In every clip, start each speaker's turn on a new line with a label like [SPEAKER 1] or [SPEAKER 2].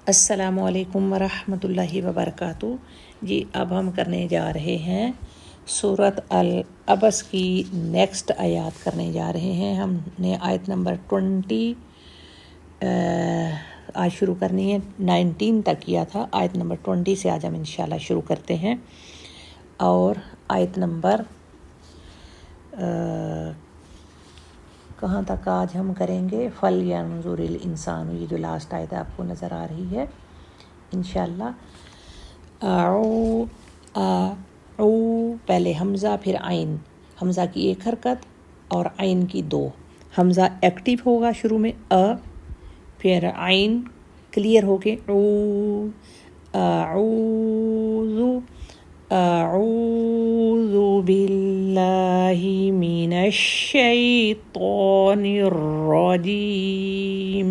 [SPEAKER 1] السلام علیکم ورحمۃ اللہ وبرکاتہ۔ جی اب ہم کرنے جا رہے ہیں سورۃ العبس کی نیکسٹ آیات کرنے جا رہے ہیں۔ ہم نے آیت نمبر 20 آج شروع کرنی ہے، 19 تک کیا تھا، آیت نمبر 20 سے آج ہم انشاءاللہ شروع کرتے ہیں۔ اور آیت نمبر کہاں تک آج ہم کریں گے؟ فَلْيَنْظُرِ الْإِنسَانُ، یہ جو لاسٹ آیت آپ کو نظر آ رہی ہے انشاءاللہ۔ او پہلے حمزہ پھر عین، حمزہ کی ایک حرکت اور عین کی دو۔ حمزہ ایکٹیو ہوگا شروع میں پھر عین کلیئر ہو کے او، اعوذ باللہ من الشیطان الرجیم،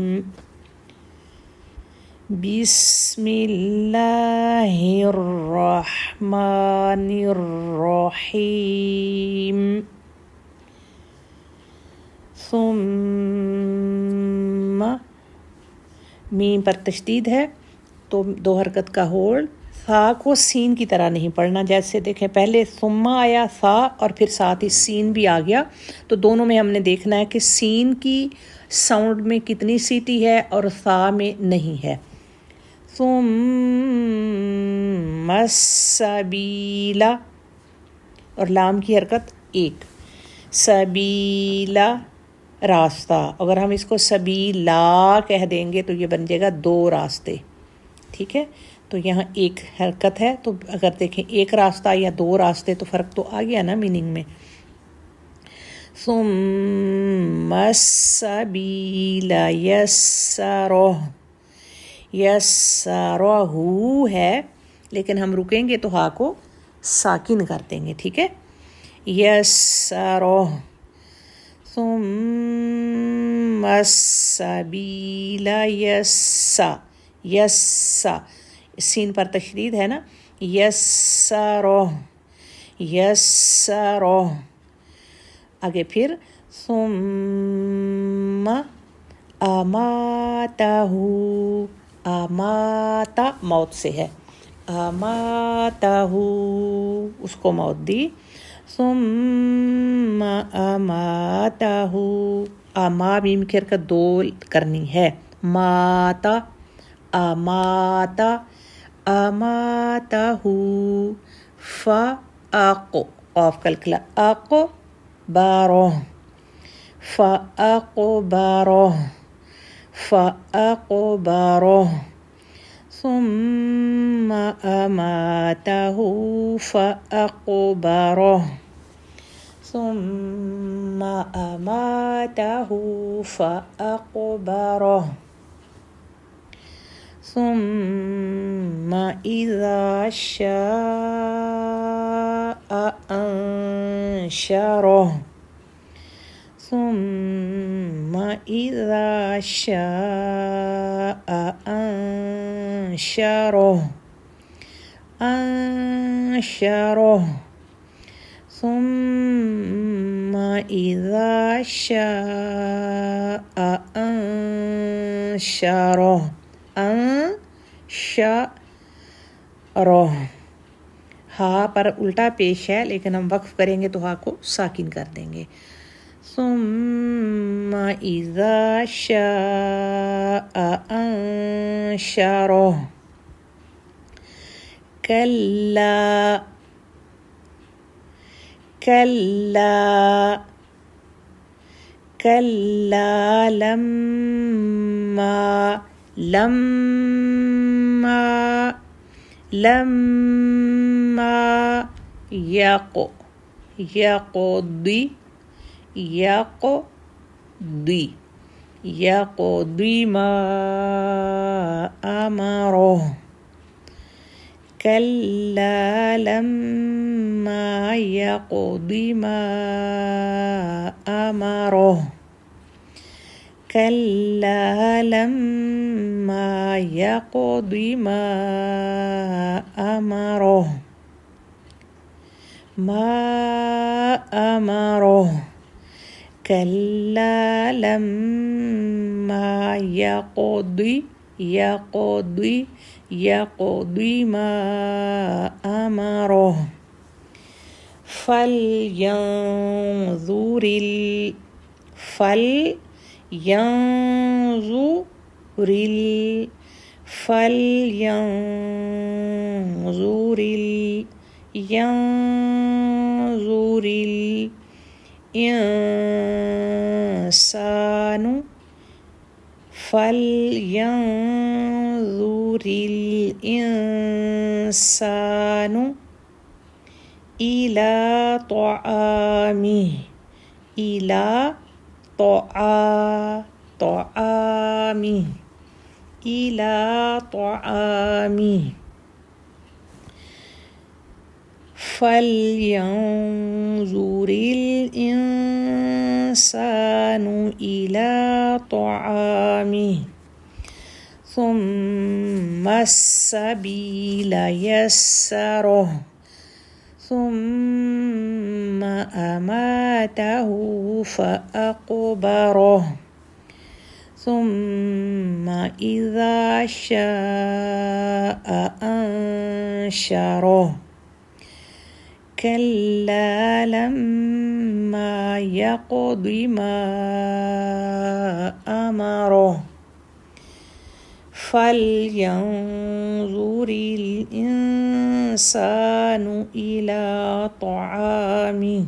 [SPEAKER 1] بسم اللہ الرحمن الرحیم، ثم میم پر تشدید ہے تو دو حرکت کا ہولڈ، ثا کو سین کی طرح نہیں پڑھنا، جیسے دیکھیں پہلے ثم آیا ثا اور پھر ساتھ ہی سین بھی آ گیا، تو دونوں میں ہم نے دیکھنا ہے کہ سین کی ساؤنڈ میں کتنی سیٹی ہے اور ثا میں نہیں ہے۔ ثم السبیلا اور لام کی حرکت ایک، سبیلا راستہ، اگر ہم اس کو سبیلا کہہ دیں گے تو یہ بن جائے گا دو راستے، ٹھیک ہے؟ تو یہاں ایک حرکت ہے، تو اگر دیکھیں ایک راستہ یا دو راستے تو فرق تو آ گیا نا میننگ میں۔ ثم السبیل یسرہ، یسرہ ہے لیکن ہم رکیں گے تو ہا کو ساکن کر دیں گے، ٹھیک ہے؟ یسرہ، ثم السبیل یسا، یسا سین پر تشدید ہے نا، یسرہ، یسرہ، آگے پھر ثم اماتہ، اماتا موت سے ہے، اماتہ اس کو موت دی، ثم اماتہ، اما میم کی حرکت دو کرنی ہے، ماتا، اماتا، اماتہ، فاقو قاف کلکلا، اقبارہ، فاقبارہ، فاقبارہ، ثم اماتہ فاقبرہ، ثم اماتہ فاقبرہ، ثم اذا شاء انشرہ، ثم اذا شاء انشرہ، انشرہ، ثم اذا شاء انشرہ، انشرہ، ہا پر الٹا پیش ہے لیکن ہم وقف کریں گے تو ہا کو ساکن کر دیں گے۔ ثم اذا شاء انشرہ، کلا، کلا، کلا لما، لما، لما یقضی، یقضی، یقضی ما امرہ، کلا لما یقضی ما امرہ، کلا لما یقضی ما امرہ، ما امرہ، كلا لما يقضي يقضي ما أمره فلينظر الإنسان إلى طعامه فلينظر الإنسان إلى طعامه ثم السبيل يسره ثم أماته فأقبره ثم إذا شاء أنشره كلا لما يقض ما أمره فلينظر الإنسان إلى طعامه۔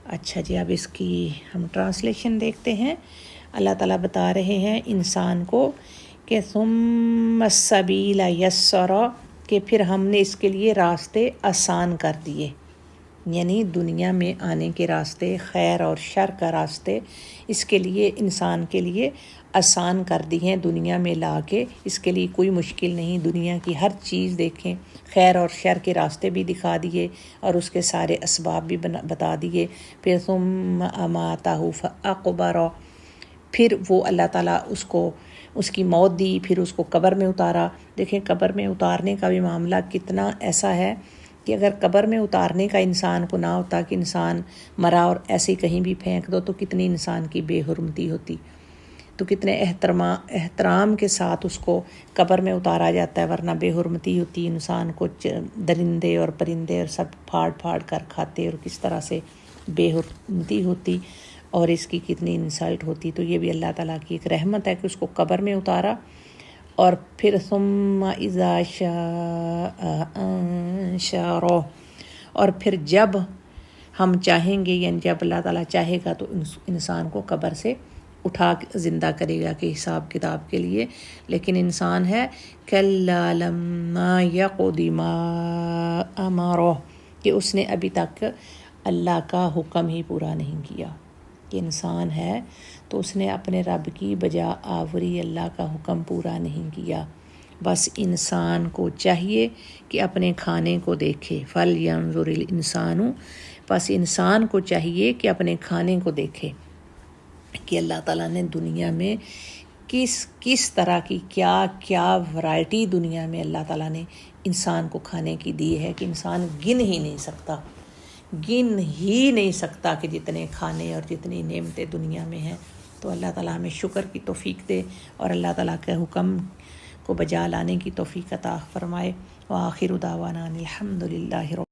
[SPEAKER 1] اچھا جی، اب اس کی ہم ٹرانسلیشن دیکھتے ہیں۔ اللہ تعالیٰ بتا رہے ہیں انسان کو کہ ثم السبیل یسر، کہ پھر ہم نے اس کے لیے راستے آسان کر دیے، یعنی دنیا میں آنے کے راستے، خیر اور شر کا راستے اس کے لیے انسان کے لیے آسان کر دی ہیں دنیا میں لا کے۔ اس کے لیے کوئی مشکل نہیں، دنیا کی ہر چیز دیکھیں، خیر اور شر کے راستے بھی دکھا دیے اور اس کے سارے اسباب بھی بتا دیے۔ پھر ثم اماتہ فاقبرہ، پھر وہ اللہ تعالیٰ اس کی موت دی، پھر اس کو قبر میں اتارا۔ دیکھیں قبر میں اتارنے کا بھی معاملہ کتنا ایسا ہے کہ اگر قبر میں اتارنے کا انسان کو نہ ہوتا کہ انسان مرا اور ایسے کہیں بھی پھینک دو تو کتنی انسان کی بے حرمتی ہوتی، تو کتنے احترام کے ساتھ اس کو قبر میں اتارا جاتا ہے، ورنہ بے حرمتی ہوتی، انسان کو درندے اور پرندے اور سب پھاڑ کر کھاتے اور کس طرح سے بے حرمتی ہوتی اور اس کی کتنی انسلٹ ہوتی۔ تو یہ بھی اللہ تعالیٰ کی ایک رحمت ہے کہ اس کو قبر میں اتارا، اور پھر ثم اذا شاء انشرہ، اور پھر جب ہم چاہیں گے، یعنی جب اللہ تعالیٰ چاہے گا تو انسان کو قبر سے اٹھا زندہ کرے گا کہ حساب کتاب کے لیے۔ لیکن انسان ہے کلا لما یقض ما امرہ، کہ اس نے ابھی تک اللہ کا حکم ہی پورا نہیں کیا، کہ انسان ہے تو اس نے اپنے رب کی بجا آوری اللہ کا حکم پورا نہیں کیا۔ بس انسان کو چاہیے کہ اپنے کھانے کو دیکھے، فَلْيَنْظُرِ الْإِنسَانُ، بس انسان کو چاہیے کہ اپنے کھانے کو دیکھے کہ اللہ تعالیٰ نے دنیا میں کس طرح کی کیا ورائٹی دنیا میں اللہ تعالیٰ نے انسان کو کھانے کی دی ہے کہ انسان گن ہی نہیں سکتا کہ جتنے کھانے اور جتنی نعمتیں دنیا میں ہیں۔ تو اللہ تعالیٰ ہمیں شکر کی توفیق دے اور اللہ تعالیٰ کے حکم کو بجا لانے کی توفیق عطا فرمائے۔ وآخر دعوانا الحمد للہ۔